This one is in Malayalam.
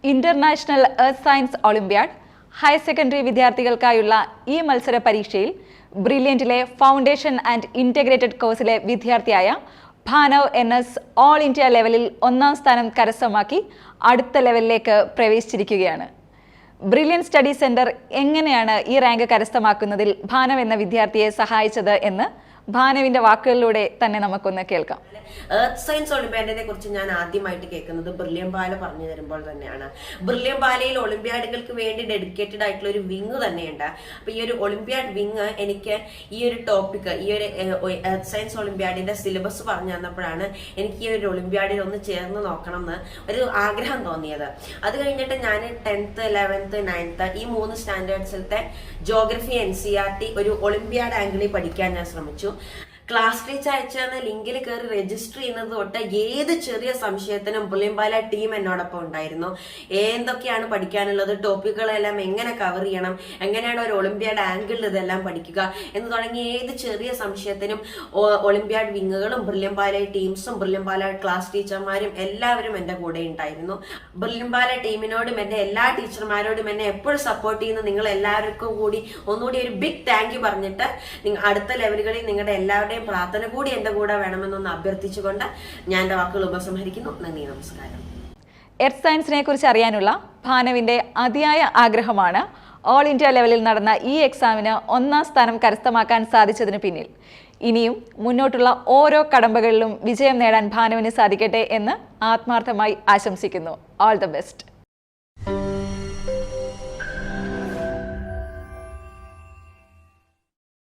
International earth science olympiad higher secondary വിദ്യാർത്ഥികൾക്കായുള്ള ഈ മത്സര പരീക്ഷയിൽ ബ്രില്യൻറ്റിലെ ഫൗണ്ടേഷൻ ആൻഡ് ഇൻ്റഗ്രേറ്റഡ് കോഴ്സിലെ വിദ്യാർത്ഥിയായ ഭാനവ് NS ഓൾ ഇന്ത്യ ലെവലിൽ 1ാം സ്ഥാനം കരസ്ഥമാക്കി അടുത്ത ലെവലിലേക്ക് പ്രവേശിച്ചിരിക്കുകയാണ്. ബ്രില്യൻ സ്റ്റഡി സെന്റർ എങ്ങനെയാണ് ഈ റാങ്ക് കരസ്ഥമാക്കുന്നതിൽ ഭാനവ് എന്ന വിദ്യാർത്ഥിയെ സഹായിച്ചത് എന്ന് ഭാനവിന്റെ വാക്കുകളിലൂടെ തന്നെ നമുക്കൊന്ന് കേൾക്കാം. എർത്ത് സയൻസ് ഒളിമ്പ്യാഡിനെ കുറിച്ച് ഞാൻ ആദ്യമായിട്ട് കേൾക്കുന്നത് ബ്രില്യംബാല പറഞ്ഞു തരുമ്പോൾ തന്നെയാണ്. ബ്രില്യംബാലയിൽ ഒളിമ്പ്യാഡുകൾക്ക് വേണ്ടി ഡെഡിക്കേറ്റഡ് ആയിട്ടുള്ള ഒരു വിങ് തന്നെയുണ്ട്. അപ്പൊ ഈ ഒരു ഒളിമ്പ്യാഡ് വിങ് എനിക്ക് ഈ ഒരു ടോപ്പിക്, ഈ ഒരു എർത്ത് സയൻസ് ഒളിമ്പ്യാഡിന്റെ സിലബസ് പറഞ്ഞു തന്നപ്പോഴാണ് എനിക്ക് ഈ ഒരു ഒളിമ്പ്യാഡിൽ ഒന്ന് ചേർന്ന് നോക്കണം എന്ന് ഒരു ആഗ്രഹം തോന്നിയത്. അത് കഴിഞ്ഞിട്ട് ഞാൻ 10th 11th 9th ഈ 3 സ്റ്റാൻഡേർഡ്സിലത്തെ ജോഗ്രഫി NCERT ഒരു ഒളിമ്പ്യാഡ് ആംഗിളിൽ പഠിക്കാൻ ഞാൻ ശ്രമിച്ചു. ക്ലാസ് ടീച്ചർ അയച്ചെന്ന ലിങ്കിൽ കയറി രജിസ്റ്റർ ചെയ്യുന്നത് തൊട്ട് ഏത് ചെറിയ സംശയത്തിനും ബ്രില്യംബാല ടീം എന്നോടൊപ്പം ഉണ്ടായിരുന്നു. എന്തൊക്കെയാണ് പഠിക്കാനുള്ളത്, ടോപ്പിക്കുകളെല്ലാം എങ്ങനെ കവർ ചെയ്യണം, എങ്ങനെയാണ് ഒരു ഒളിമ്പ്യാഡ് ആംഗിളിൽ ഇതെല്ലാം പഠിക്കുക എന്ന് തുടങ്ങി ഏത് ചെറിയ സംശയത്തിനും ഒളിമ്പ്യാഡ് വിങ്ങുകളും ബ്രില്യംബാല ടീംസും ബ്രില്യംബാല ക്ലാസ് ടീച്ചർമാരും എല്ലാവരും എൻ്റെ കൂടെ ഉണ്ടായിരുന്നു. ബ്രില്യംബാല ടീമിനോടും എൻ്റെ എല്ലാ ടീച്ചർമാരോടും എന്നെ എപ്പോഴും സപ്പോർട്ട് ചെയ്യുന്ന നിങ്ങൾ എല്ലാവർക്കും കൂടി ഒന്നുകൂടി ഒരു ബിഗ് താങ്ക് യു പറഞ്ഞിട്ട് അടുത്ത ലെവലുകളിൽ നിങ്ങളുടെ എല്ലാവരുടെയും പ്രാർത്ഥന കൂടി എന്റെ കൂടെ വേണമെന്നൊന്ന് അഭ്യർത്ഥിച്ചുകൊണ്ട് ഞാൻ എന്റെ വാക്കുകൾ ഉപസംഹരിക്കുന്നു. നന്ദി, നമസ്കാരം. എർത്ത് സയൻസിനെ കുറിച്ച് അറിയാനുള്ള ഭാനവിന്റെ അതിയായ ആഗ്രഹമാണ് ഓൾ ഇന്ത്യ ലെവലിൽ നടന്ന ഈ എക്സാമിന് 1ാം സ്ഥാനം കരസ്ഥമാക്കാൻ സാധിച്ചതിന് പിന്നിൽ. ഇനിയും മുന്നോട്ടുള്ള ഓരോ കടമ്പകളിലും വിജയം നേടാൻ ഭാനവിന് സാധിക്കട്ടെ എന്ന് ആത്മാർത്ഥമായി ആശംസിക്കുന്നു. All the best.